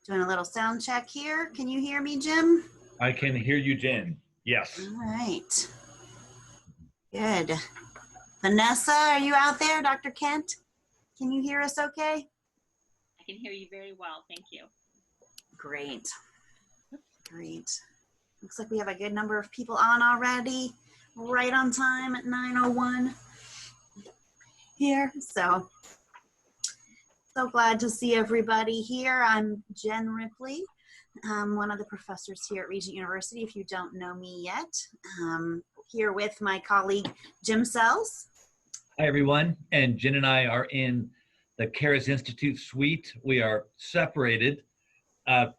Doing a little sound check here. Can you hear me, Jim? I can hear you, Jen. Yes. All right. Good. Vanessa, are you out there? Dr. Kent, can you hear us okay? I can hear you very well. Thank you. Great. Great. Looks like we have a good number of people on already, right on time at 9:01 here. So glad to see everybody here. I'm Jen Ripley. I'm one of the professors here at Regent University, if you don't know me yet. Here with my colleague, Jim Sells. Hi, everyone. And Jen and I are in the Charis Institute suite. We are separated to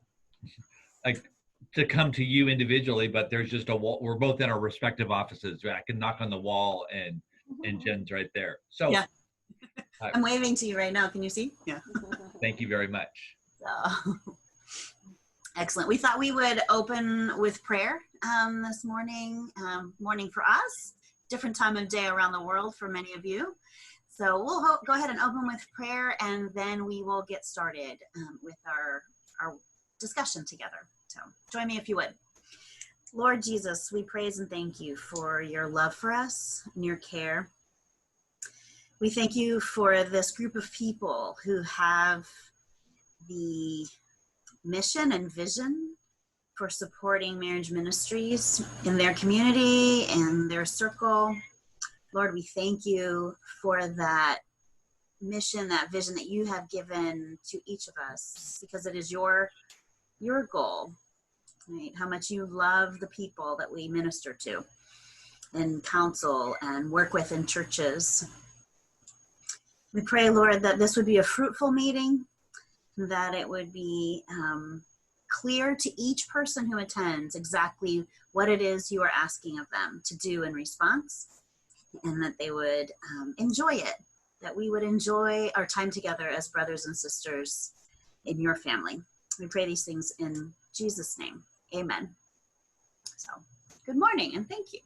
come to you individually, but there's just a wall. We're both in our respective offices. I can knock on the wall and Jen's right there. So yeah. I'm waving to you right now. Can you see? Yeah. Thank you very much. So, excellent. We thought we would open with prayer this morning. Morning for us, different time of day around the world for many of you. So we'll go ahead and open with prayer, and then we will get started with our discussion together. So join me if you would. Lord Jesus, we praise and thank you for your love for us and your care. We thank you for this group of people who have the mission and vision for supporting marriage ministries in their community and their circle. Lord, we thank you for that mission, that vision that you have given to each of us, because it is your goal, right? How much you love the people that we minister to and counsel and work with in churches. We pray, Lord, that this would be a fruitful meeting, that it would be clear to each person who attends exactly what it is you are asking of them to do in response, and that they would enjoy it, that we would enjoy our time together as brothers and sisters in your family. We pray these things in Jesus' name. Amen. So, good morning and thank you.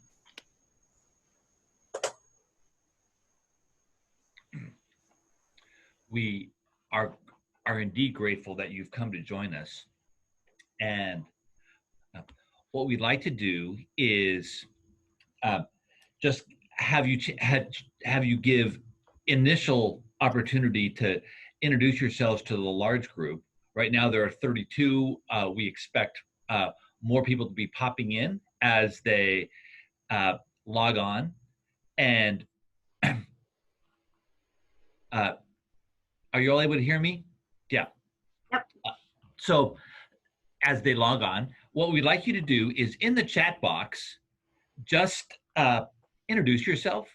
We are indeed grateful that you've come to join us. And what we'd like to do is just have you give initial opportunity to introduce yourselves to the large group. Right now there are 32. We expect more people to be popping in as they log on. And are you all able to hear me? Yeah. Yep. So as they log on, what we'd like you to do is in the chat box, just introduce yourself,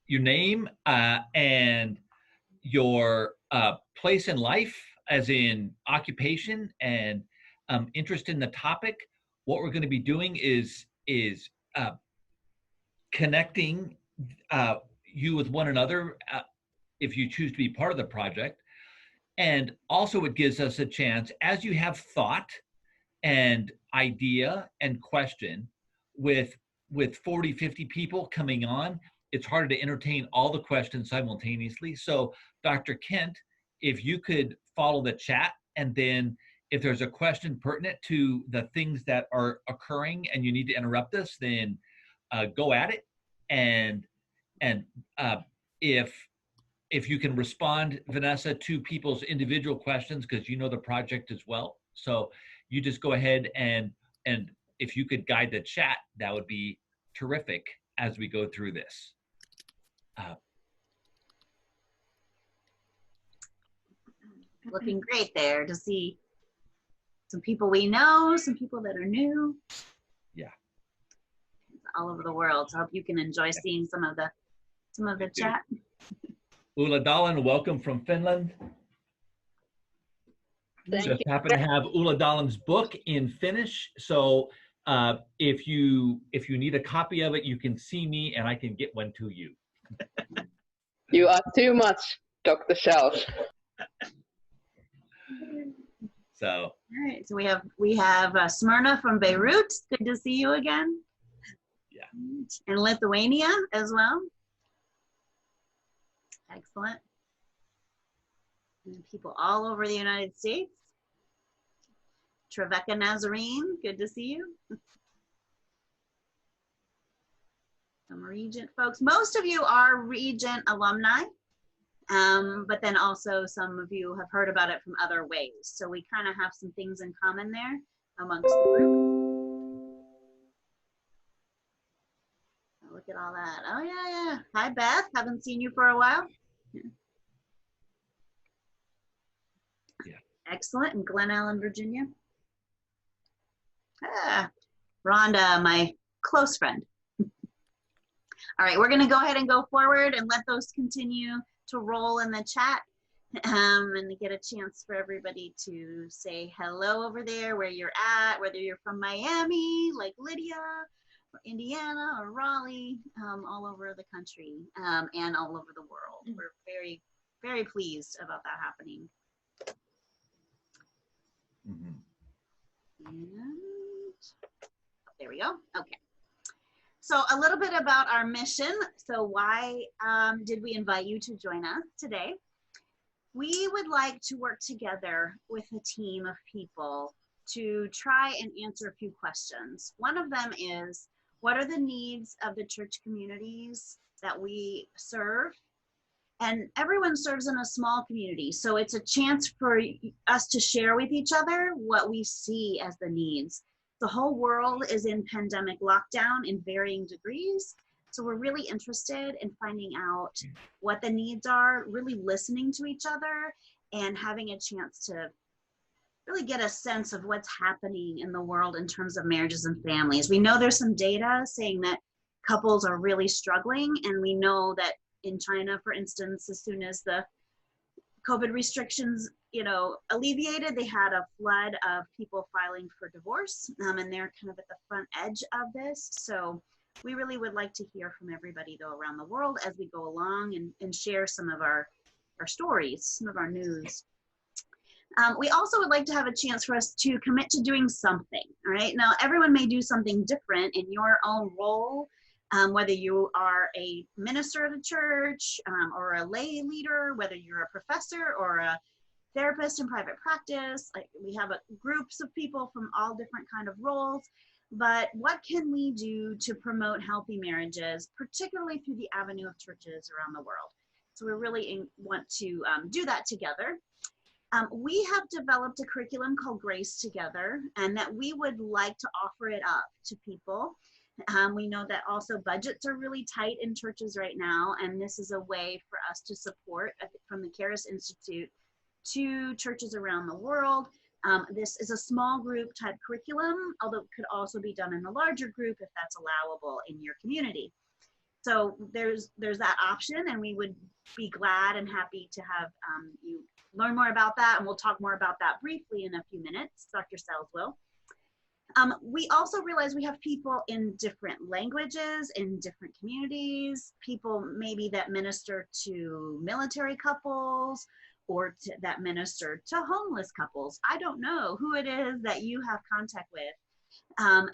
your name, and your place in life, as in occupation and interest in the topic. What we're going to be doing is connecting you with one another if you choose to be part of the project. And also it gives us a chance, as you have thought and idea and question, with 40, 50 people coming on, it's harder to entertain all the questions simultaneously. So Dr. Kent, if you could follow the chat, and then if there's a question pertinent to the things that are occurring and you need to interrupt us, then go at it. And if you can respond, Vanessa, to people's individual questions, because you know the project as well. So you just go ahead and if you could guide the chat, that would be terrific as we go through this. Looking great there to see some people we know, some people that are new. Yeah. All over the world. So I hope you can enjoy seeing some of the chat. Ulla Dahlin, welcome from Finland. Just happen to have Ulla Dahlin's book in Finnish, so if you need a copy of it, you can see me and I can get one to you. You are too much, Dr. Sells. So. All right. So we have Smyrna from Beirut. Good to see you again. Yeah. And Lithuania as well. Excellent. And people all over the United States. Trevecca Nazarene, good to see you. Some Regent folks. Most of you are Regent alumni, but then also some of you have heard about it from other ways. So we kind of have some things in common there amongst the group. Oh, look at all that. Oh, yeah. Hi, Beth. Haven't seen you for a while. Yeah. Excellent. In Glen Allen, Virginia. Rhonda, my close friend. All right, we're going to go ahead and go forward and let those continue to roll in the chat, and get a chance for everybody to say hello over there, where you're at, whether you're from Miami, like Lydia, or Indiana, or Raleigh, all over the country, and all over the world. We're very, very pleased about that happening. And there we go. Okay. So a little bit about our mission. So why did we invite you to join us today? We would like to work together with a team of people to try and answer a few questions. One of them is, what are the needs of the church communities that we serve? And everyone serves in a small community, so it's a chance for us to share with each other what we see as the needs. The whole world is in pandemic lockdown in varying degrees, so we're really interested in finding out what the needs are, really listening to each other, and having a chance to really get a sense of what's happening in the world in terms of marriages and families. We know there's some data saying that couples are really struggling, and we know that in China, for instance, as soon as the COVID restrictions, alleviated, they had a flood of people filing for divorce, and they're kind of at the front edge of this. So we really would like to hear from everybody, though, around the world as we go along and share some of our stories, some of our news. We also would like to have a chance for us to commit to doing something, all right? Now, everyone may do something different in your own role, whether you are a minister at a church or a lay leader, whether you're a professor or a therapist in private practice. Like, we have groups of people from all different kind of roles, but what can we do to promote healthy marriages, particularly through the avenue of churches around the world? So we really want to do that together. We have developed a curriculum called Grace Together, and that we would like to offer it up to people. We know that also budgets are really tight in churches right now, and this is a way for us to support from the Charis Institute to churches around the world. This is a small group type curriculum, although it could also be done in a larger group if that's allowable in your community. So there's that option, and we would be glad and happy to have you learn more about that, and we'll talk more about that briefly in a few minutes. Dr. Sells will. We also realize we have people in different languages, in different communities, people maybe that minister to military couples or that minister to homeless couples. I don't know who it is that you have contact with.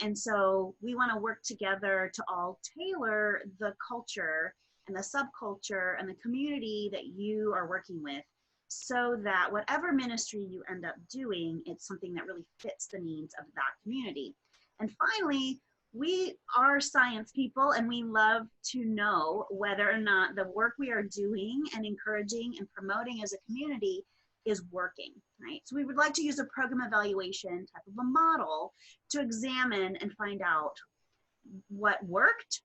And so we want to work together to all tailor the culture and the subculture and the community that you are working with, so that whatever ministry you end up doing, it's something that really fits the needs of that community. And finally, we are science people, and we love to know whether or not the work we are doing and encouraging and promoting as a community is working, right? So we would like to use a program evaluation type of a model to examine and find out what worked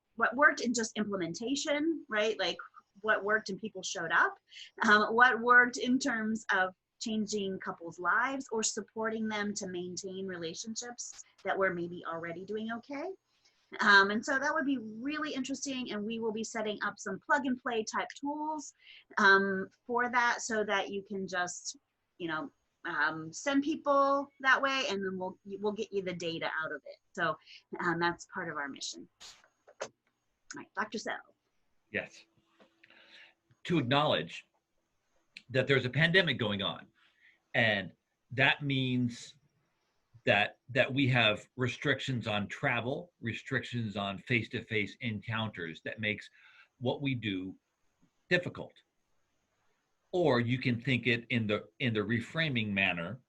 in just implementation, right? Like, what worked and people showed up, what worked in terms of changing couples' lives or supporting them to maintain relationships that were maybe already doing okay. And so that would be really interesting, and we will be setting up some plug and play type tools for that, so that you can just, send people that way, and then we'll get you the data out of it. So that's part of our mission. All right, Dr. Sells. Yes. To acknowledge that there's a pandemic going on, and that means that we have restrictions on travel, restrictions on face-to-face encounters, that makes what we do difficult. Or you can think it in the reframing manner,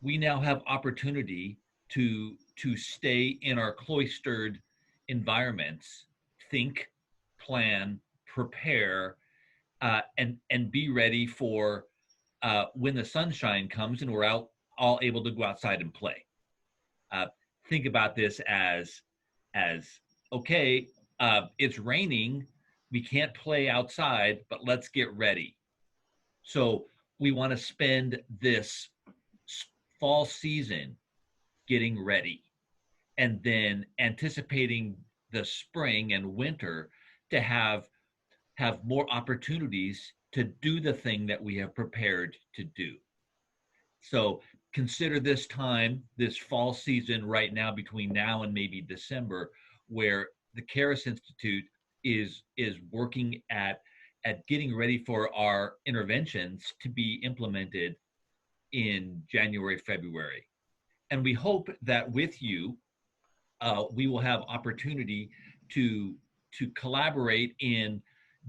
we now have opportunity to stay in our cloistered environments, think, plan, prepare, and be ready for when the sunshine comes and we're out all able to go outside and play. Think about this as okay, it's raining, we can't play outside, but let's get ready. So we want to spend this fall season getting ready, and then anticipating the spring and winter to have more opportunities to do the thing that we have prepared to do. So consider this time, this fall season right now, between now and maybe December, where the Charis Institute is working at getting ready for our interventions to be implemented in January, February. And we hope that with you, we will have opportunity to collaborate in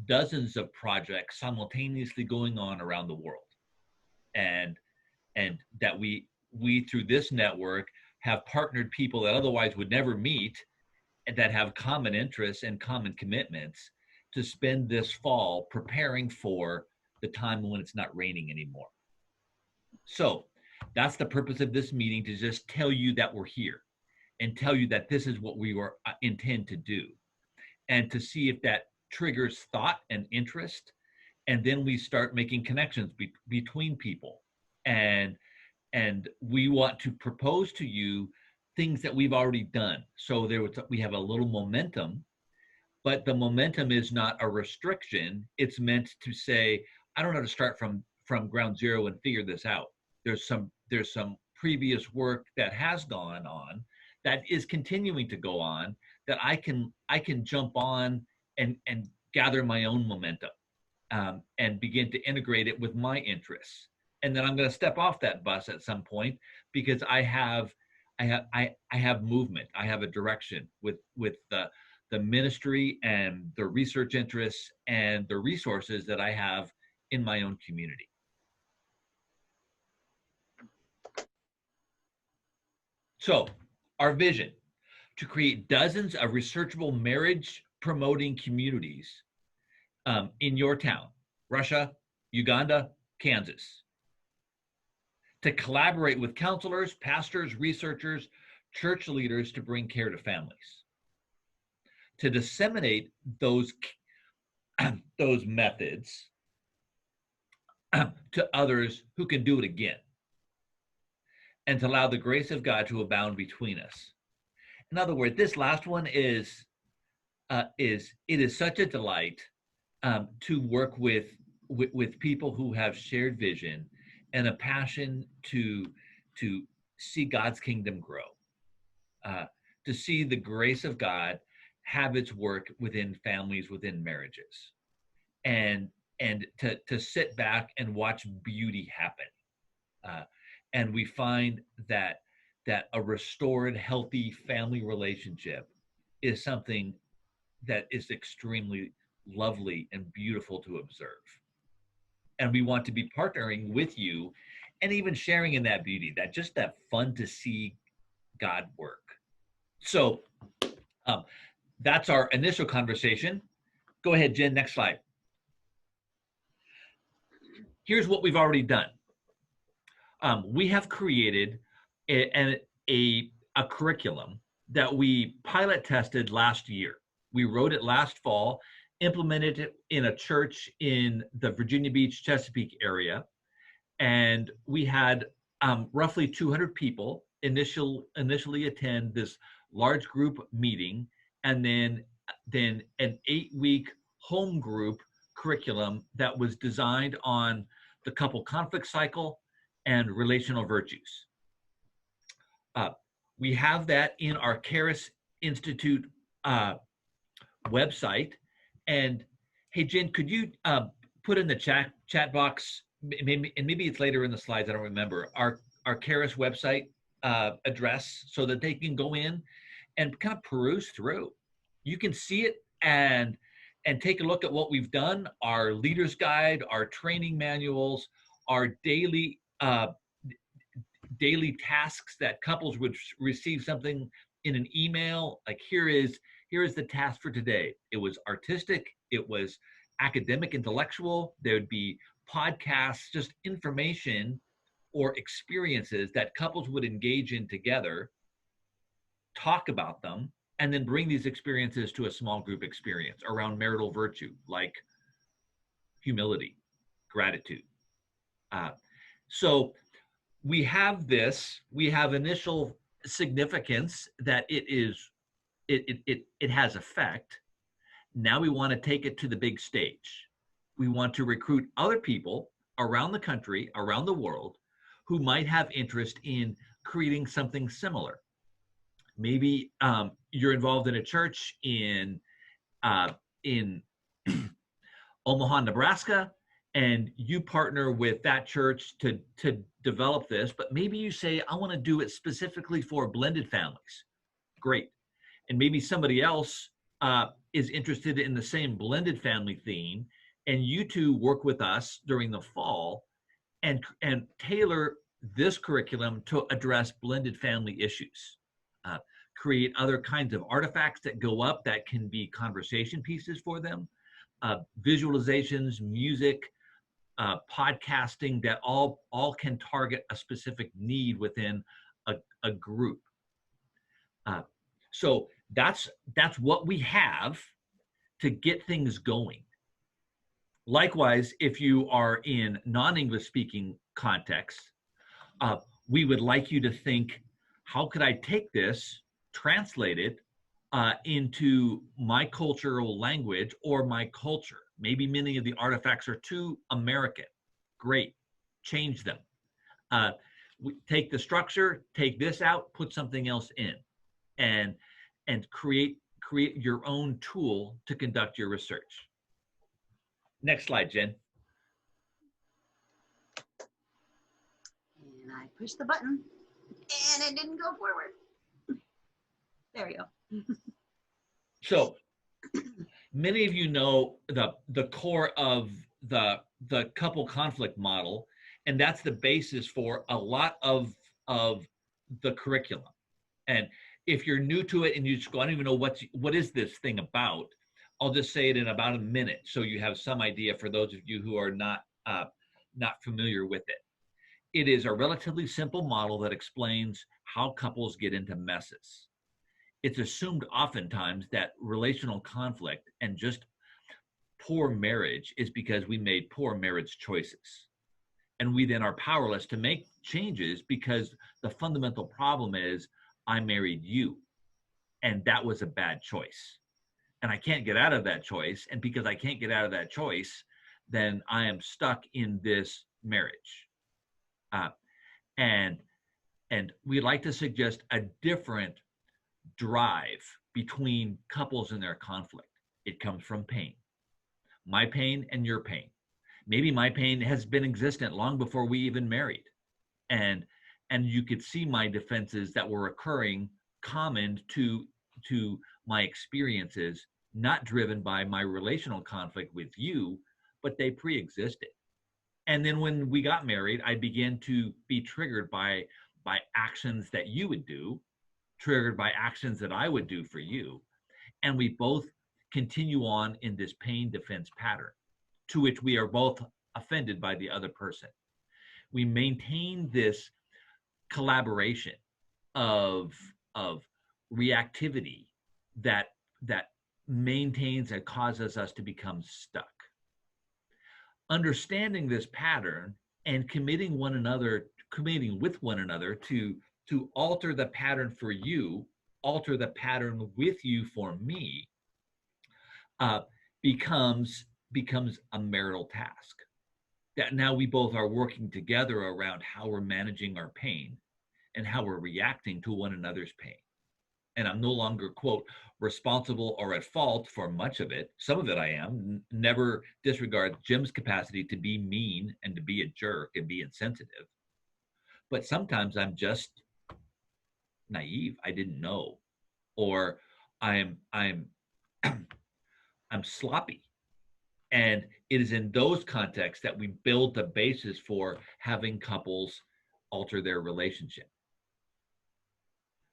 dozens of projects simultaneously going on around the world, and that we through this network have partnered people that otherwise would never meet, and that have common interests and common commitments to spend this fall preparing for the time when it's not raining anymore. So that's the purpose of this meeting, to just tell you that we're here and tell you that this is what we intend to do, and to see if that triggers thought and interest. And then we start making connections between people. And we want to propose to you things that we've already done. So we have a little momentum, but the momentum is not a restriction. It's meant to say, I don't know how to start from ground zero and figure this out. There's some previous work that has gone on, that is continuing to go on, that I can jump on and gather my own momentum, and begin to integrate it with my interests. And then I'm going to step off that bus at some point, because I have movement. I have a direction with the ministry and the research interests and the resources that I have in my own community. So our vision: to create dozens of researchable marriage promoting communities in your town, Russia, Uganda, Kansas. To collaborate with counselors, pastors, researchers, church leaders to bring care to families. To disseminate those methods to others who can do it again. And to allow the grace of God to abound between us. In other words, this last one is such a delight to work with people who have shared vision and a passion to see God's kingdom grow, to see the grace of God have its work within families, within marriages, and to sit back and watch beauty happen. And we find that a restored, healthy family relationship is something that is extremely lovely and beautiful to observe. And we want to be partnering with you and even sharing in that beauty, that fun to see God work. So that's our initial conversation. Go ahead, Jen, next slide. Here's what we've already done. We have created a curriculum that we pilot tested last year. We wrote it last fall, implemented it in a church in the Virginia Beach, Chesapeake area. And we had roughly 200 people initially attend this large group meeting, and then an 8-week home group curriculum that was designed on the couple conflict cycle and relational virtues. We have that in our Charis Institute website. And hey, Jen, could you put in the chat box, maybe it's later in the slides, I don't remember, our Charis website address, so that they can go in and kind of peruse through. You can see it and take a look at what we've done, our leader's guide, our training manuals, our daily daily tasks that couples would receive something in an email, like here is the task for today. It was artistic, it was academic, intellectual. There would be podcasts, just information or experiences that couples would engage in together, talk about them, and then bring these experiences to a small group experience around marital virtue, like humility, gratitude. So we have initial significance that it has effect. Now we want to take it to the big stage. We want to recruit other people around the country, around the world, who might have interest in creating something similar. Maybe you're involved in a church in Omaha, Nebraska, and you partner with that church to develop this, but maybe you say, I want to do it specifically for blended families. Great. And maybe somebody else is interested in the same blended family theme, and you two work with us during the fall and tailor this curriculum to address blended family issues. Create other kinds of artifacts that go up that can be conversation pieces for them, visualizations, music, podcasting that all can target a specific need within a group. So that's what we have to get things going. Likewise, if you are in non-English speaking contexts, we would like you to think, how could I take this, translate it into my cultural language or my culture? Maybe many of the artifacts are too American. Great, change them. We take the structure, take this out, put something else in, and create your own tool to conduct your research. Next slide, Jen. And I pushed the button and it didn't go forward. There we go. So many of you know the core of the couple conflict model, and that's the basis for a lot of the curriculum. And if you're new to it and you just go, I don't even know what is this thing about, I'll just say it in about a minute so you have some idea for those of you who are not familiar with it. It is a relatively simple model that explains how couples get into messes. It's assumed oftentimes that relational conflict and just poor marriage is because we made poor marriage choices. And we then are powerless to make changes because the fundamental problem is, I married you, and that was a bad choice. And I can't get out of that choice. And because I can't get out of that choice, then I am stuck in this marriage. And we'd like to suggest a different drive between couples and their conflict. It comes from pain. My pain and your pain. Maybe my pain has been existent long before we even married. And you could see my defenses that were occurring common to my experiences, not driven by my relational conflict with you, but they pre-existed. And then when we got married, I began to be triggered by actions that you would do, triggered by actions that I would do for you. And we both continue on in this pain defense pattern to which we are both offended by the other person. We maintain this collaboration of reactivity that maintains and causes us to become stuck. Understanding this pattern and committing with one another to alter the pattern for you, alter the pattern with you for me, becomes a marital task. That now we both are working together around how we're managing our pain and how we're reacting to one another's pain. And I'm no longer, quote, responsible or at fault for much of it. Some of it I am. Never disregard Jim's capacity to be mean and to be a jerk and be insensitive. But sometimes I'm just naive. I didn't know. Or I'm sloppy. And it is in those contexts that we build the basis for having couples alter their relationship.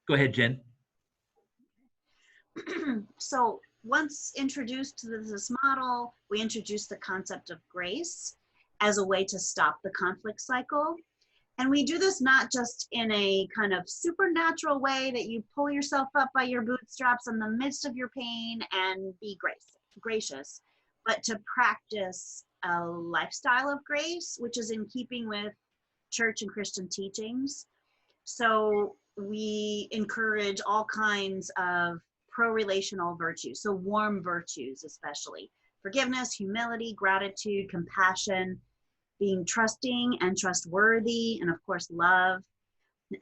Go ahead, Jen. So once introduced to this model, we introduced the concept of grace as a way to stop the conflict cycle. And we do this not just in a kind of supernatural way that you pull yourself up by your bootstraps in the midst of your pain and be gracious, but to practice a lifestyle of grace, which is in keeping with church and Christian teachings. So we encourage all kinds of pro-relational virtues, so warm virtues especially. Forgiveness, humility, gratitude, compassion, being trusting and trustworthy, and of course love.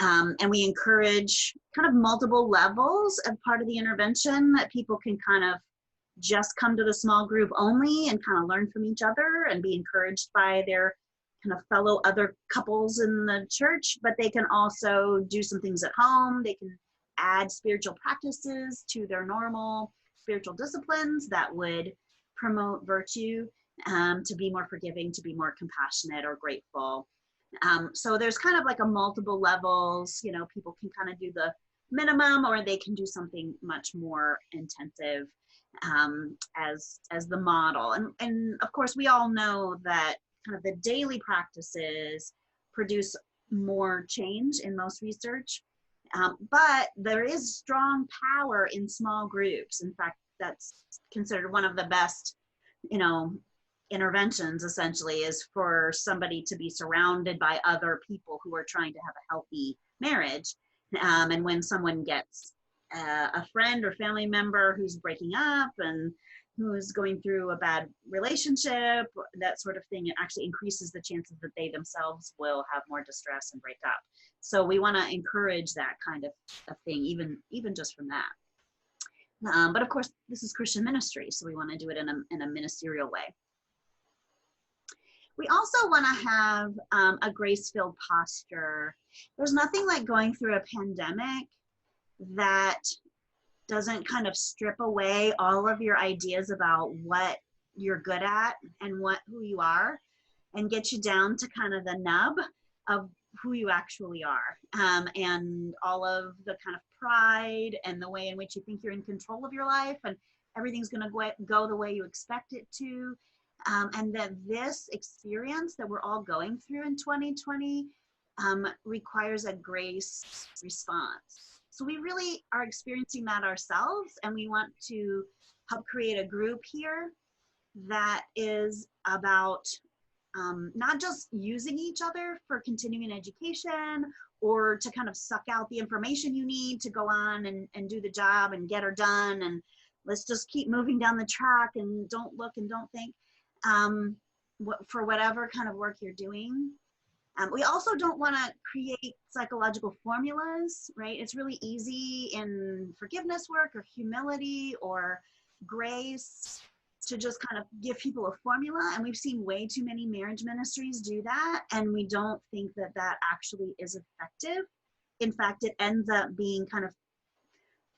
And we encourage kind of multiple levels of part of the intervention, that people can kind of just come to the small group only and kind of learn from each other and be encouraged by their kind of fellow other couples in the church, but they can also do some things at home. They can add spiritual practices to their normal spiritual disciplines that would promote virtue, to be more forgiving, to be more compassionate or grateful. So there's kind of like a multiple levels, you know, people can kind of do the minimum, or they can do something much more intensive as the model. And of course, we all know that kind of the daily practices produce more change in most research. But there is strong power in small groups. In fact, that's considered one of the best, you know, interventions essentially, is for somebody to be surrounded by other people who are trying to have a healthy marriage. And when someone gets a friend or family member who's breaking up and who's going through a bad relationship, that sort of thing, it actually increases the chances that they themselves will have more distress and break up. So we want to encourage that kind of thing, even just from that. But of course, this is Christian ministry, so we want to do it in a ministerial way. We also want to have a grace-filled posture. There's nothing like going through a pandemic that doesn't kind of strip away all of your ideas about what you're good at and who you are, and get you down to kind of the nub of who you actually are, and all of the kind of pride and the way in which you think you're in control of your life and everything's going to go the way you expect it to, and that this experience that we're all going through in 2020 requires a grace response. So we really are experiencing that ourselves, and we want to help create a group here that is about not just using each other for continuing education or to kind of suck out the information you need to go on and do the job and get her done, and let's just keep moving down the track and don't look and don't think, for whatever kind of work you're doing. We also don't want to create psychological formulas, right? It's really easy in forgiveness work or humility or grace to just kind of give people a formula. And we've seen way too many marriage ministries do that. And we don't think that that actually is effective. In fact, it ends up being kind of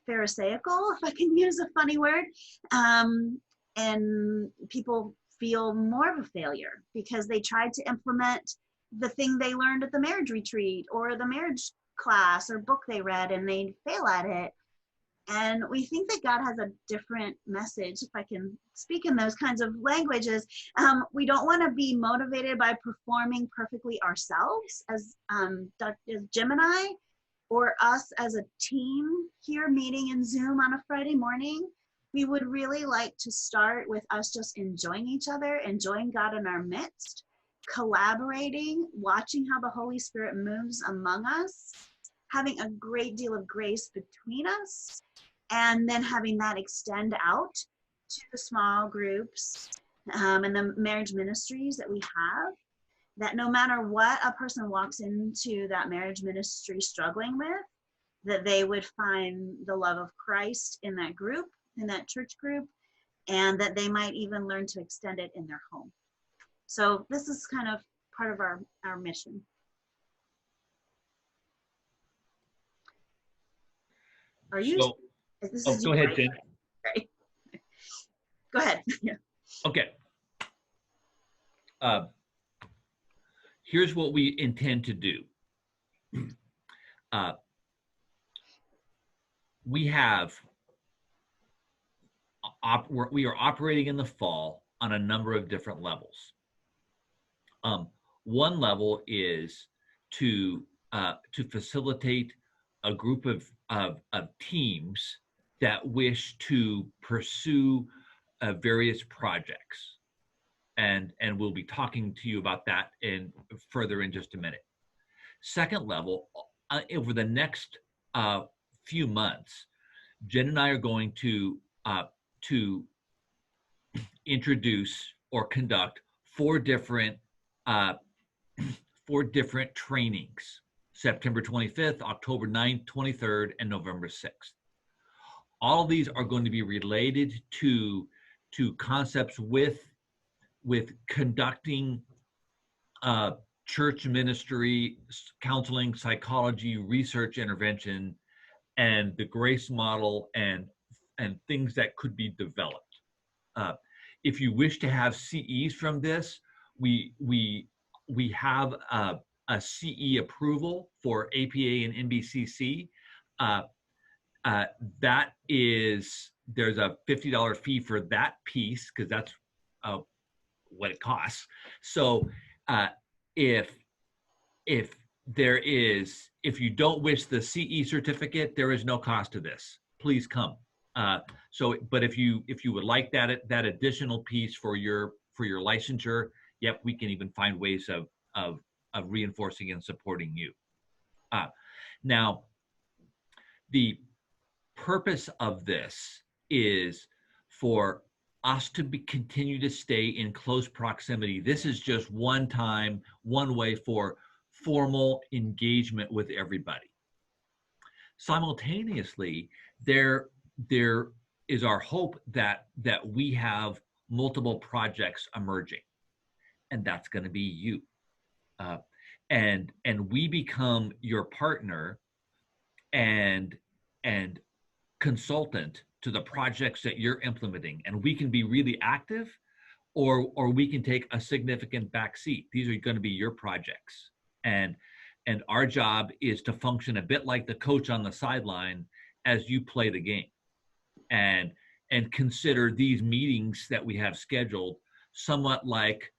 pharisaical, if I can use a funny word. And people feel more of a failure because they tried to implement the thing they learned at the marriage retreat or the marriage class or book they read, and they fail at it. And we think that God has a different message, if I can speak in those kinds of languages. We don't want to be motivated by performing perfectly ourselves as Jim and I, or us as a team here meeting in Zoom on a Friday morning. We would really like to start with us just enjoying each other, enjoying God in our midst, collaborating, watching how the Holy Spirit moves among us, having a great deal of grace between us, and then having that extend out to the small groups and the marriage ministries that we have, that no matter what a person walks into that marriage ministry struggling with, that they would find the love of Christ in that group, in that church group, and that they might even learn to extend it in their home. So this is kind of part of our mission. Are you? So, go ahead, Jen. Right. Go ahead. Yeah. Okay. Here's what we intend to do. we have we are operating in the fall on a number of different levels. One level is to facilitate a group of teams that wish to pursue various projects, and we'll be talking to you about that further in just a minute. Second level, over the next few months, Jen and I are going to introduce or conduct four different trainings: September 25th, October 9th, 23rd, and November 6th. All of these are going to be related to concepts with conducting church ministry, counseling, psychology, research intervention, and the grace model, and things that could be developed. If you wish to have CEs from this, we have a CE approval for APA and NBCC. That is, there's a $50 fee for that piece, because that's what it costs. So if you don't wish the CE certificate, there is no cost to this. Please come. But if you would like that additional piece for your licensure, yep, we can even find ways of reinforcing and supporting you. Now, the purpose of this is for us to continue to stay in close proximity. This is just one way for formal engagement with everybody. Simultaneously, there is our hope that we have multiple projects emerging, and that's going to be you, and we become your partner and consultant to the projects that you're implementing, and we can be really active, or we can take a significant backseat. These are going to be your projects, and our job is to function a bit like the coach on the sideline as you play the game, and consider these meetings that we have scheduled somewhat like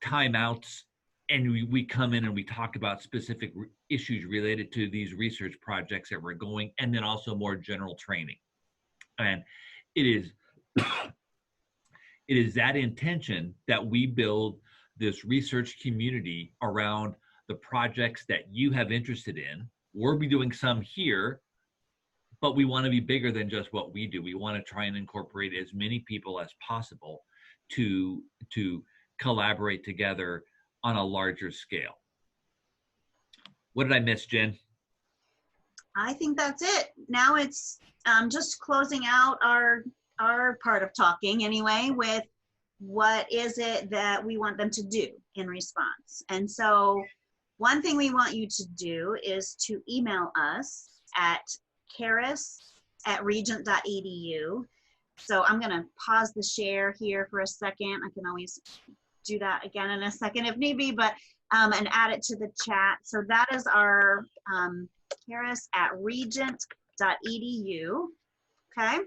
timeouts, and we come in and we talk about specific issues related to these research projects that we're going, and then also more general training. And it is that intention that we build this research community around the projects that you have interested in. We'll be doing some here, but we want to be bigger than just what we do. We want to try and incorporate as many people as possible to collaborate together on a larger scale. What did I miss, Jen? I think that's it. Now it's just closing out our part of talking anyway, with what is it that we want them to do in response. And so one thing we want you to do is to email us at Charis.regent.edu. So I'm going to pause the share here for a second. I can always do that again in a second if need be, but and add it to the chat. So that is our Charis.regent.edu. Okay.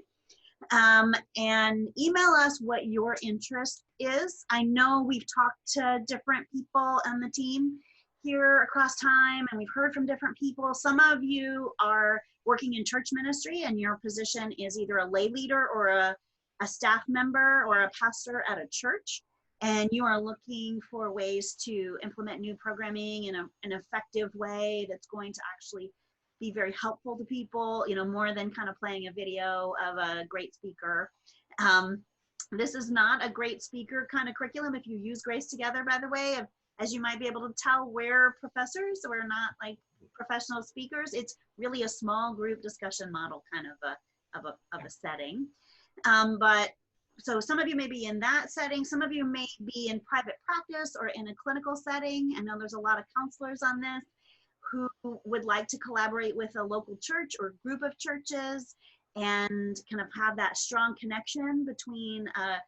And email us what your interest is. I know we've talked to different people on the team here across time, and we've heard from different people. Some of you are working in church ministry, and your position is either a lay leader or a staff member or a pastor at a church, and you are looking for ways to implement new programming in an effective way that's going to actually be very helpful to people, you know, more than kind of playing a video of a great speaker. This is not a great speaker kind of curriculum. If you use Grace Together, by the way, as you might be able to tell, we're professors, so we're not like professional speakers. It's really a small group discussion model kind of a setting. But so some of you may be in that setting. Some of you may be in private practice or in a clinical setting. I know there's a lot of counselors on this who would like to collaborate with a local church or group of churches and kind of have that strong connection between a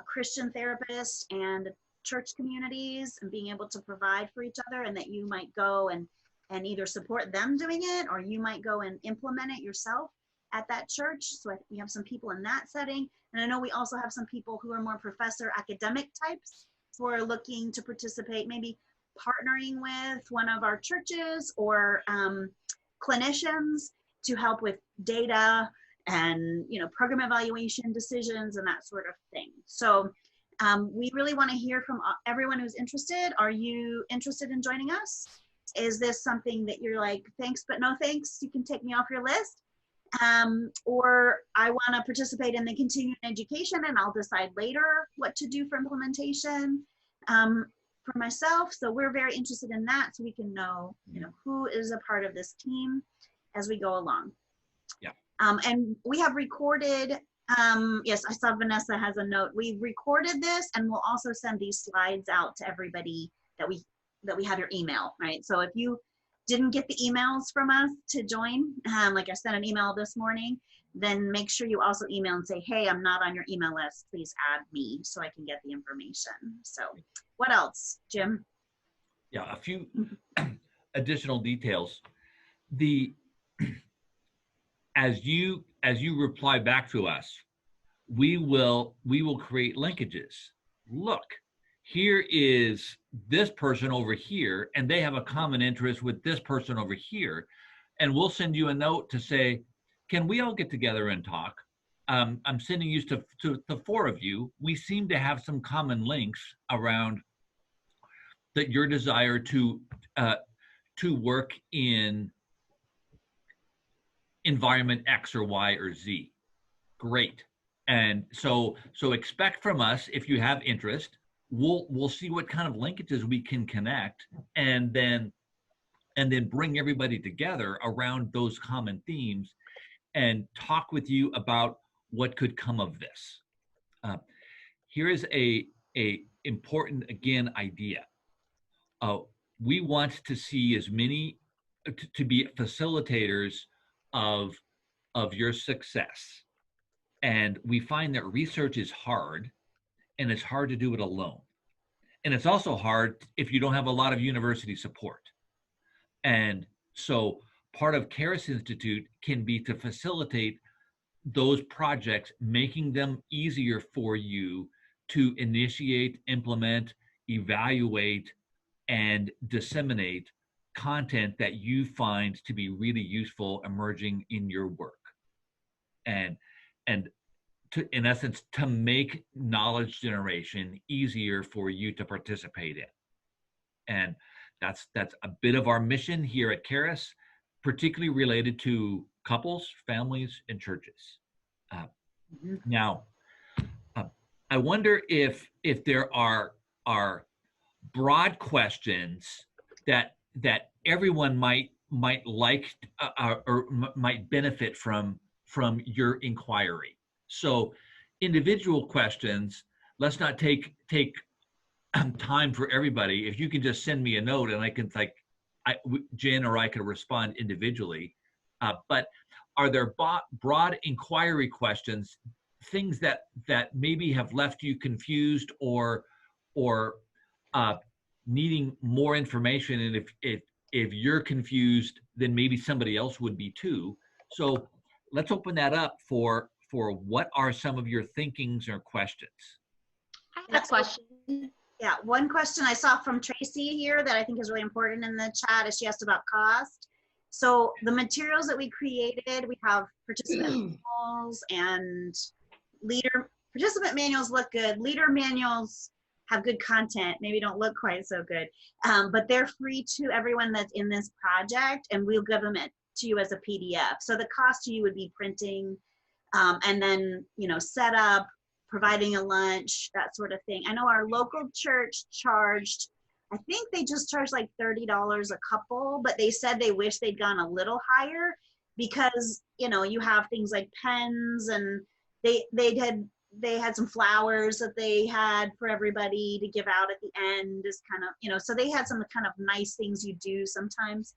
Christian therapist and church communities, and being able to provide for each other, and that you might go and and either support them doing it, or you might go and implement it yourself at that church. So we have some people in that setting. And I know we also have some people who are more professor academic types who are looking to participate, maybe partnering with one of our churches or clinicians to help with data and, you know, program evaluation decisions and that sort of thing. So we really want to hear from everyone who's interested. Are you interested in joining us? Is this something that you're like, thanks, but no thanks, you can take me off your list? Or I want to participate in the continuing education and I'll decide later what to do for implementation for myself. So we're very interested in that, so we can know, you know, who is a part of this team as we go along. Yeah. And we have recorded, yes, I saw Vanessa has a note. We've recorded this and we'll also send these slides out to everybody that we have your email, right? So if you didn't get the emails from us to join, like I sent an email this morning, then make sure you also email and say, hey, I'm not on your email list, please add me so I can get the information. So what else, Jim? Yeah, a few additional details. As you reply back to us, we will create linkages. Look, here is this person over here, and they have a common interest with this person over here. And we'll send you a note to say, can we all get together and talk? I'm sending you to the 4 of you. We seem to have some common links around that your desire to work in environment X or Y or Z. Great. And so expect from us, if you have interest, we'll see what kind of linkages we can connect, and then bring everybody together around those common themes and talk with you about what could come of this. Here is a important, again, idea. We want to see as many to be facilitators of your success. And we find that research is hard, and it's hard to do it alone. And it's also hard if you don't have a lot of university support. And so part of Charis Institute can be to facilitate those projects, making them easier for you to initiate, implement, evaluate, and disseminate content that you find to be really useful emerging in your work. And to, in essence, to make knowledge generation easier for you to participate in. And that's a bit of our mission here at Charis, particularly related to couples, families, and churches. Now, I wonder if there are broad questions that everyone might like or might benefit from your inquiry. So individual questions, let's not take time for everybody. If you can just send me a note and I can, Jen or I could respond individually. But are there broad inquiry questions, things that maybe have left you confused or needing more information? And if you're confused, then maybe somebody else would be too. So let's open that up for what are some of your thinkings or questions? I have a question. Yeah, one question I saw from Tracy here that I think is really important in the chat is she asked about cost. So the materials that we created, we have participant manuals and participant manuals look good. Leader manuals have good content, maybe don't look quite so good, but they're free to everyone that's in this project, and we'll give them to you as a PDF. So the cost to you would be printing, and then, set up, providing a lunch, that sort of thing. I know our local church charged, I think they just charged like $30 a couple, but they said they wish they'd gone a little higher because, you have things like pens, and they had some flowers that they had for everybody to give out at the end, is kind of, so they had some kind of nice things you do sometimes.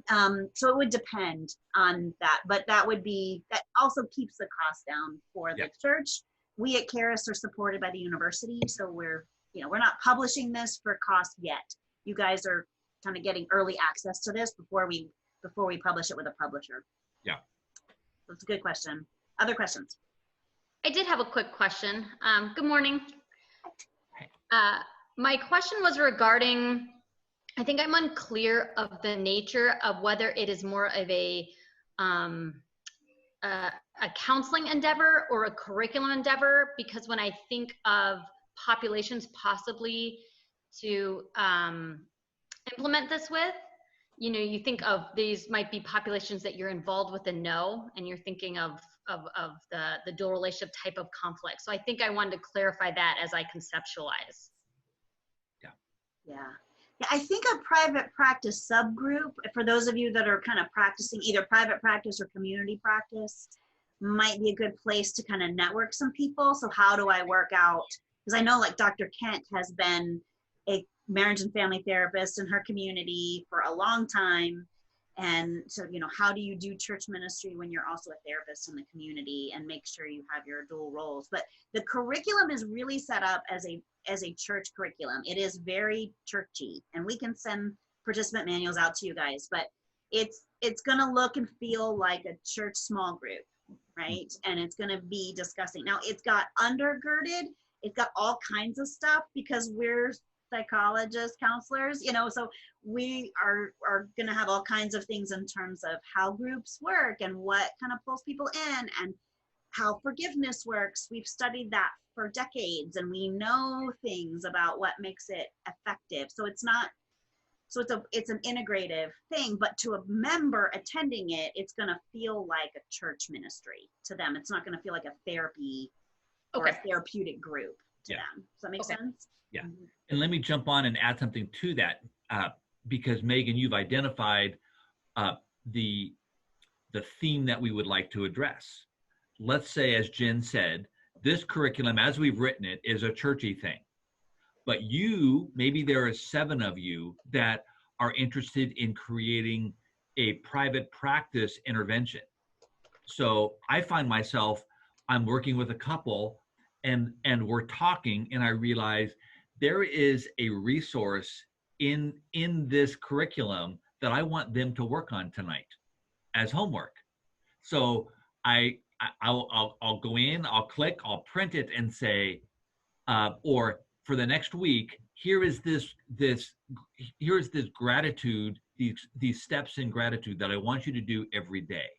So it would depend on that, but that also keeps the cost down for the church. We at Charis are supported by the university, so we're not publishing this for cost yet. You guys are kind of getting early access to this before we publish it with a publisher. Yeah. That's a good question. Other questions? I did have a quick question. Good morning. My question was regarding, I think I'm unclear of the nature of whether it is more of a counseling endeavor or a curriculum endeavor, because when I think of populations possibly to implement this with, you know, you think of these might be populations that you're involved with and know, and you're thinking of the dual relationship type of conflict. So I think I wanted to clarify that as I conceptualize. Yeah. Yeah, I think a private practice subgroup, for those of you that are kind of practicing either private practice or community practice, might be a good place to kind of network some people. So how do I work out? Because I know like Dr. Kent has been a marriage and family therapist in her community for a long time. And so, you know, how do you do church ministry when you're also a therapist in the community and make sure you have your dual roles? But the curriculum is really set up as a church curriculum. It is very churchy, and we can send participant manuals out to you guys, but it's going to look and feel like a church small group, right? And it's going to be discussing. Now, it's got undergirded, it's got all kinds of stuff because we're psychologists, counselors, you know, so we are going to have all kinds of things in terms of how groups work and what kind of pulls people in and how forgiveness works. We've studied that for decades, and we know things about what makes it effective. So it's not, so it's an integrative thing, but to a member attending it, it's going to feel like a church ministry to them. It's not going to feel like a therapy or a therapeutic group to them. Does that make sense? Yeah. And let me jump on and add something to that, because Megan, you've identified the theme that we would like to address. Let's say, as Jen said, this curriculum, as we've written it, is a churchy thing. But you, maybe there are 7 of you that are interested in creating a private practice intervention. So I find myself, I'm working with a couple and we're talking, and I realize there is a resource in this curriculum that I want them to work on tonight as homework. So I'll go in, I'll click, I'll print it and say, or for the next week, here is this gratitude, these steps in gratitude that I want you to do every day.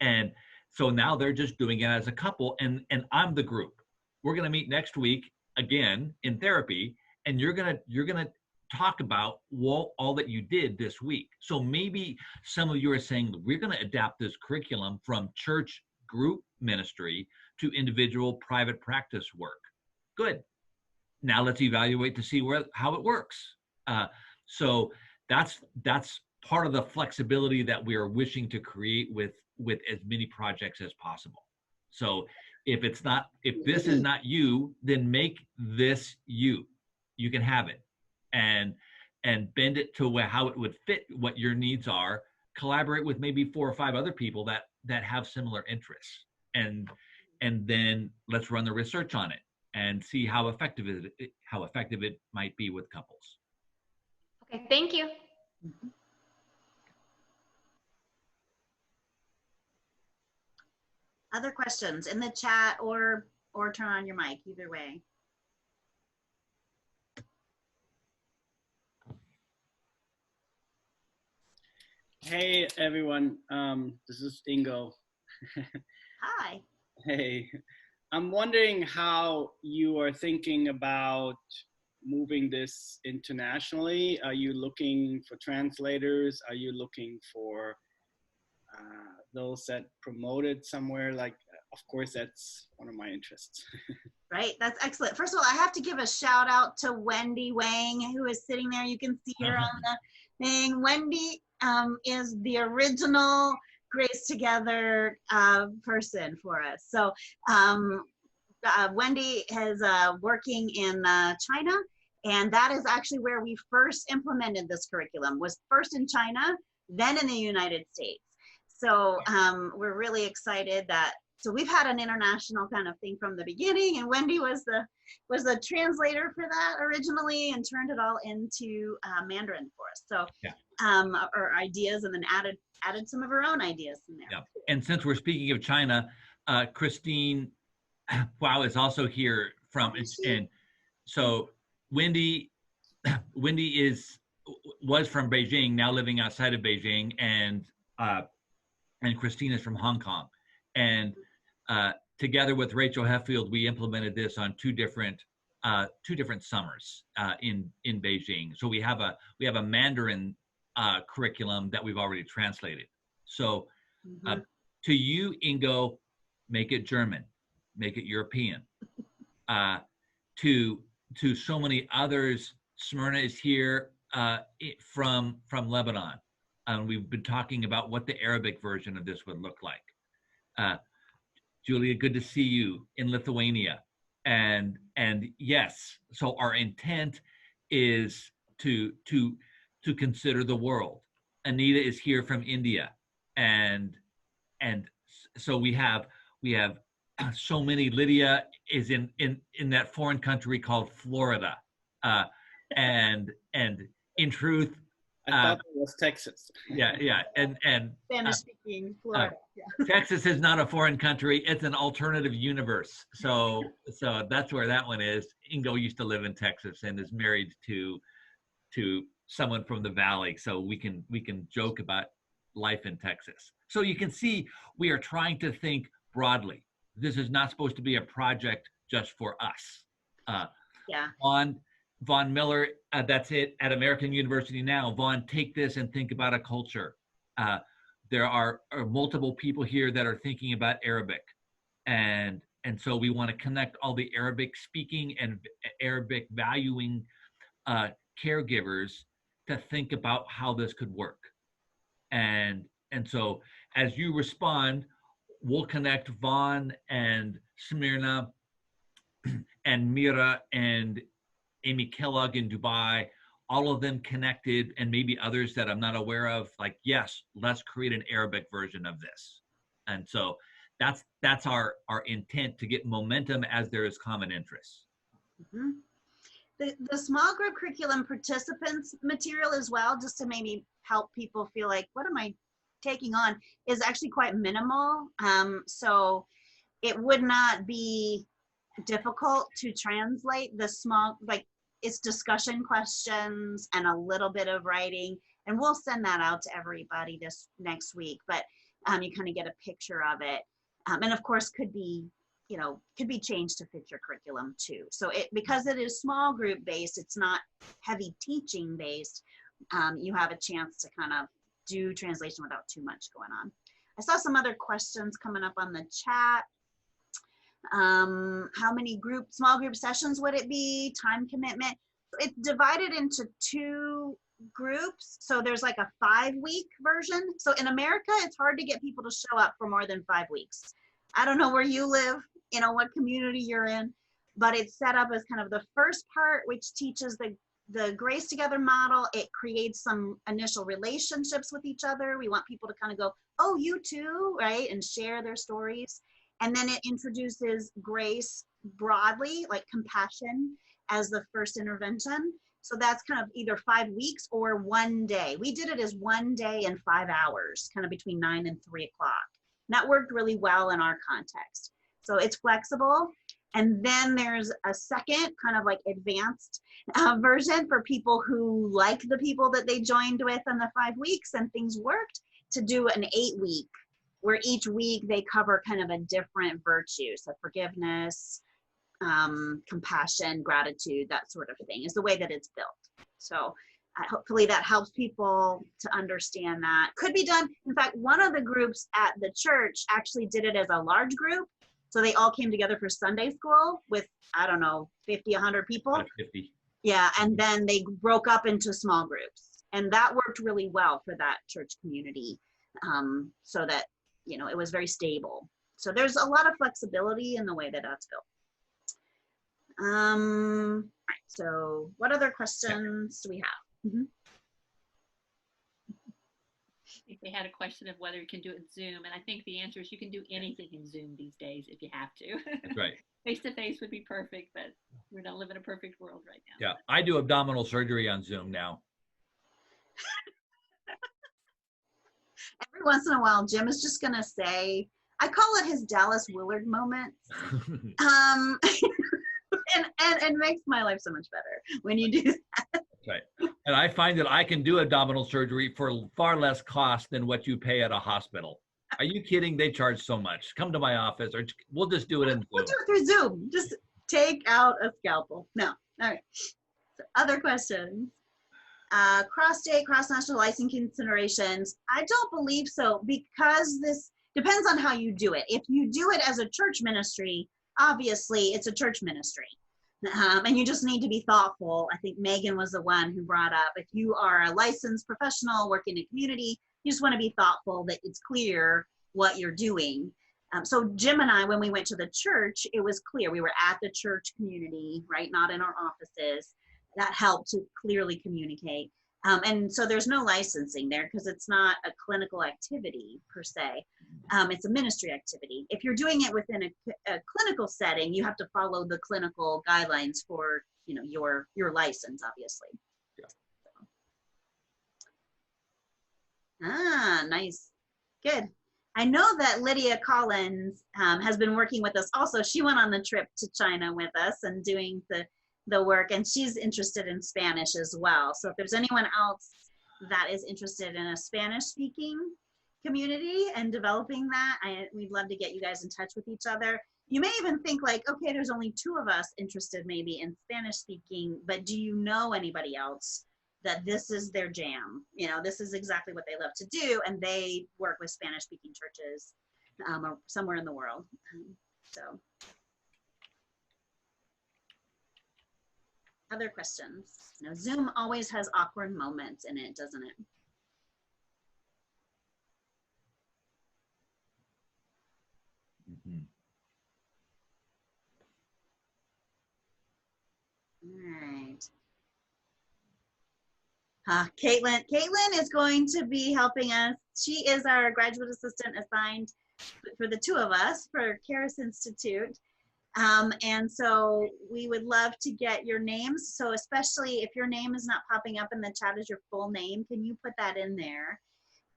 And so now they're just doing it as a couple, and I'm the group. We're going to meet next week again in therapy, and you're going to talk about all that you did this week. So maybe some of you are saying, we're going to adapt this curriculum from church group ministry to individual private practice work. Good. Now let's evaluate to see how it works. So that's part of the flexibility that we are wishing to create with as many projects as possible. So if this is not you, then make this you. You can have it, and bend it to how it would fit what your needs are. Collaborate with maybe 4 or 5 other people that have similar interests, and then let's run the research on it and see how effective it might be with couples. Okay, thank you. Other questions in the chat or turn on your mic, either way. Hey everyone, this is Ingo. Hi. Hey, I'm wondering how you are thinking about moving this internationally. Are you looking for translators? Are you looking for those that promote it somewhere? Like, of course, that's one of my interests. Right, that's excellent. First of all, I have to give a shout out to Wendy Wang, who is sitting there. You can see her on the thing. Wendy is the original Grace Together person for us. So Wendy is working in China, and that is actually where we first implemented this curriculum, was first in China, then in the United States. So we're really excited that So we've had an international kind of thing from the beginning, and Wendy was the translator for that originally and turned it all into Mandarin for us. So our ideas, and then added some of her own ideas in there. Yeah. And since we're speaking of China, Christine Wow is also here from, and so Wendy was from Beijing, now living outside of Beijing, and Christine is from Hong Kong, and together with Rachel Heffield, we implemented this on two different summers in Beijing. So we have a Mandarin curriculum that we've already translated. So to you, Ingo, make it German, make it European. To so many others, Smyrna is here from Lebanon. We've been talking about what the Arabic version of this would look like. Julia, good to see you in Lithuania. And yes, so our intent is to consider the world. Anita is here from India, and so we have so many. Lydia is in that foreign country called Florida, and in truth, I thought it was Texas. Yeah, and Spanish-speaking Florida. Texas is not a foreign country; it's an alternative universe. So that's where that one is. Ingo used to live in Texas and is married to someone from the Valley, so we can joke about life in Texas. So you can see we are trying to think broadly. This is not supposed to be a project just for us. Vaughn Miller, that's it, at American University now. Vaughn, take this and think about a culture. There are multiple people here that are thinking about Arabic. And so we want to connect all the Arabic speaking and Arabic valuing caregivers to think about how this could work. And so as you respond, we'll connect Vaughn and Smyrna and Mira and Amy Kellogg in Dubai, all of them connected, and maybe others that I'm not aware of, like, yes, let's create an Arabic version of this. And so that's our intent, to get momentum as there is common interest. Mm-hmm. The small group curriculum participants material as well, just to maybe help people feel like, what am I taking on, is actually quite minimal. So it would not be difficult to translate the small, like, it's discussion questions and a little bit of writing, and we'll send that out to everybody this next week, but you kind of get a picture of it. And of course could be changed to fit your curriculum too. So because it is small group based, it's not heavy teaching based, you have a chance to kind of do translation without too much going on. I saw some other questions coming up on the chat. How many small group sessions would it be? Time commitment. It's divided into 2 groups. So there's like a 5-week version. So in America, it's hard to get people to show up for more than 5 weeks. I don't know where you live, what community you're in, but it's set up as kind of the first part, which teaches the Grace Together model. It creates some initial relationships with each other. We want people to kind of go, oh, you too, right? And share their stories. And then it introduces grace broadly, like compassion, as the first intervention. So that's kind of either 5 weeks or 1 day. We did it as 1 day and 5 hours, kind of between 9 and 3 o'clock. And that worked really well in our context. So it's flexible. And then there's a second kind of like advanced version for people who like the people that they joined with in the 5 weeks and things worked, to do an 8-week, where each week they cover kind of a different virtue. So forgiveness, compassion, gratitude, that sort of thing is the way that it's built. So hopefully that helps people to understand that. Could be done. In fact, one of the groups at the church actually did it as a large group. So they all came together for Sunday school with, I don't know, 50, 100 people. 50. Yeah, and then they broke up into small groups. And that worked really well for that church community, so that, it was very stable. So there's a lot of flexibility in the way that that's built. All right, so what other questions do we have? Mm-hmm. think they had a question of whether you can do it in Zoom, and I think the answer is you can do anything in Zoom these days if you have to. That's right. Face-to-face would be perfect, but we don't live in a perfect world right now. Yeah, I do abdominal surgery on Zoom now. Every once in a while, Jim is just going to say, I call it his Dallas Willard moment. And makes my life so much better when you do that. Right. And I find that I can do abdominal surgery for far less cost than what you pay at a hospital. Are you kidding? They charge so much. Come to my office, or we'll just do it in Zoom. We'll do it through Zoom. Just take out a scalpel. No. All right. So other questions? Cross-state, cross-national licensing considerations. I don't believe so, because this depends on how you do it. If you do it as a church ministry, obviously it's a church ministry. And you just need to be thoughtful. I think Megan was the one who brought up, if you are a licensed professional working in a community, you just want to be thoughtful that it's clear what you're doing. So Jim and I, when we went to the church, it was clear. We were at the church community, right? Not in our offices. That helped to clearly communicate. And so there's no licensing there because it's not a clinical activity per se. It's a ministry activity. If you're doing it within a clinical setting, you have to follow the clinical guidelines for, you know, your license, obviously. Yeah. Nice. Good. I know that Lydia Collins has been working with us also. She went on the trip to China with us and doing the work, and she's interested in Spanish as well. So if there's anyone else that is interested in a Spanish speaking community and developing that, we'd love to get you guys in touch with each other. You may even think like, okay, there's only 2 of us interested maybe in Spanish speaking, but do you know anybody else that this is their jam? You know, this is exactly what they love to do, and they work with Spanish speaking churches somewhere in the world. So. Other questions? Now, Zoom always has awkward moments in it, doesn't it? Mm-hmm. All right. Caitlin is going to be helping us. She is our graduate assistant assigned for the 2 of us for Charis Institute. And so we would love to get your names. So especially if your name is not popping up in the chat as your full name, can you put that in there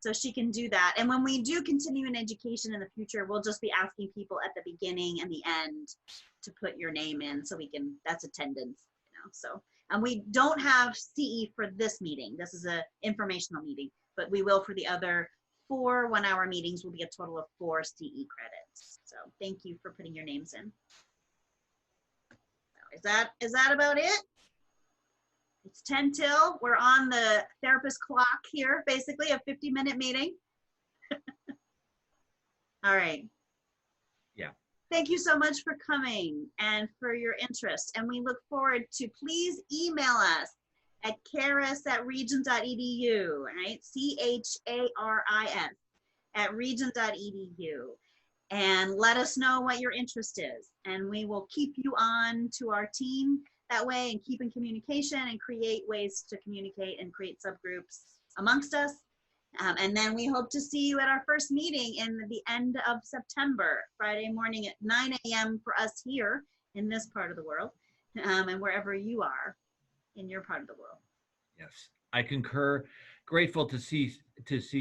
so she can do that? And when we do continue in education in the future, we'll just be asking people at the beginning and the end to put your name in so we can, that's attendance, you know, so. And we don't have CE for this meeting. This is a informational meeting, but we will for the other 4 one-hour meetings will be a total of 4 CE credits. So thank you for putting your names in. Is that about it? It's 10 till. We're on the therapist clock here, basically a 50-minute meeting. All right. Yeah. Thank you so much for coming and for your interest. And we look forward to, please email us at charis.regent.edu, right? CHARIS @regent.edu. And let us know what your interest is. And we will keep you on to our team that way and keep in communication and create ways to communicate and create subgroups amongst us. And then we hope to see you at our first meeting in the end of September, Friday morning at 9 a.m. for us here in this part of the world, and wherever you are in your part of the world. Yes, I concur. Grateful to see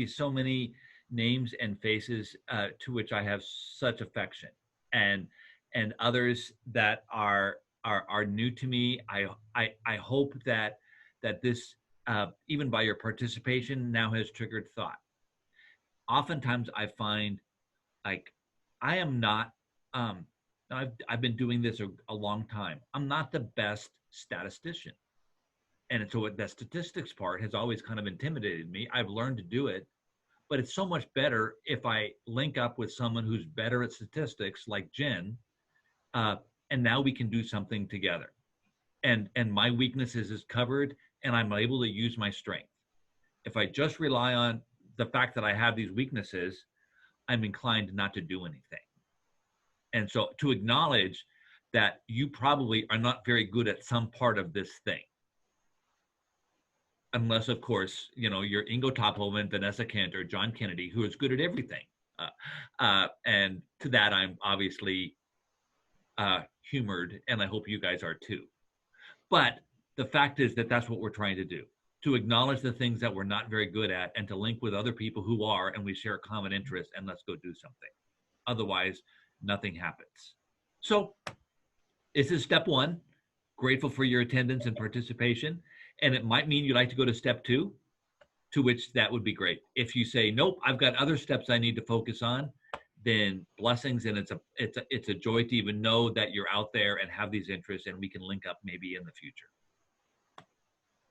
so many names and faces to which I have such affection, and others that are new to me. I hope that this even by your participation now has triggered thought. Oftentimes I find like I am not I've been doing this a long time. I'm not the best statistician, and so the statistics part has always kind of intimidated me. I've learned to do it. But it's so much better if I link up with someone who's better at statistics like Jen, and now we can do something together. And my weaknesses is covered, and I'm able to use my strength. If I just rely on the fact that I have these weaknesses, I'm inclined not to do anything. And so to acknowledge that you probably are not very good at some part of this thing, unless, of course, you're Ingo Topholm, Vanessa Kent, or John Kennedy, who is good at everything. And to that, I'm obviously humored, and I hope you guys are too. But the fact is that that's what we're trying to do, to acknowledge the things that we're not very good at and to link with other people who are, and we share a common interest, and let's go do something. Otherwise, nothing happens. So this is step one. Grateful for your attendance and participation. And it might mean you'd like to go to step two, to which that would be great. If you say, nope, I've got other steps I need to focus on, then blessings, and it's a joy to even know that you're out there and have these interests, and we can link up maybe in the future.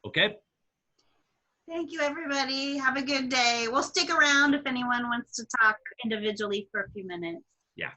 Okay? Thank you, everybody. Have a good day. We'll stick around if anyone wants to talk individually for a few minutes. Yeah.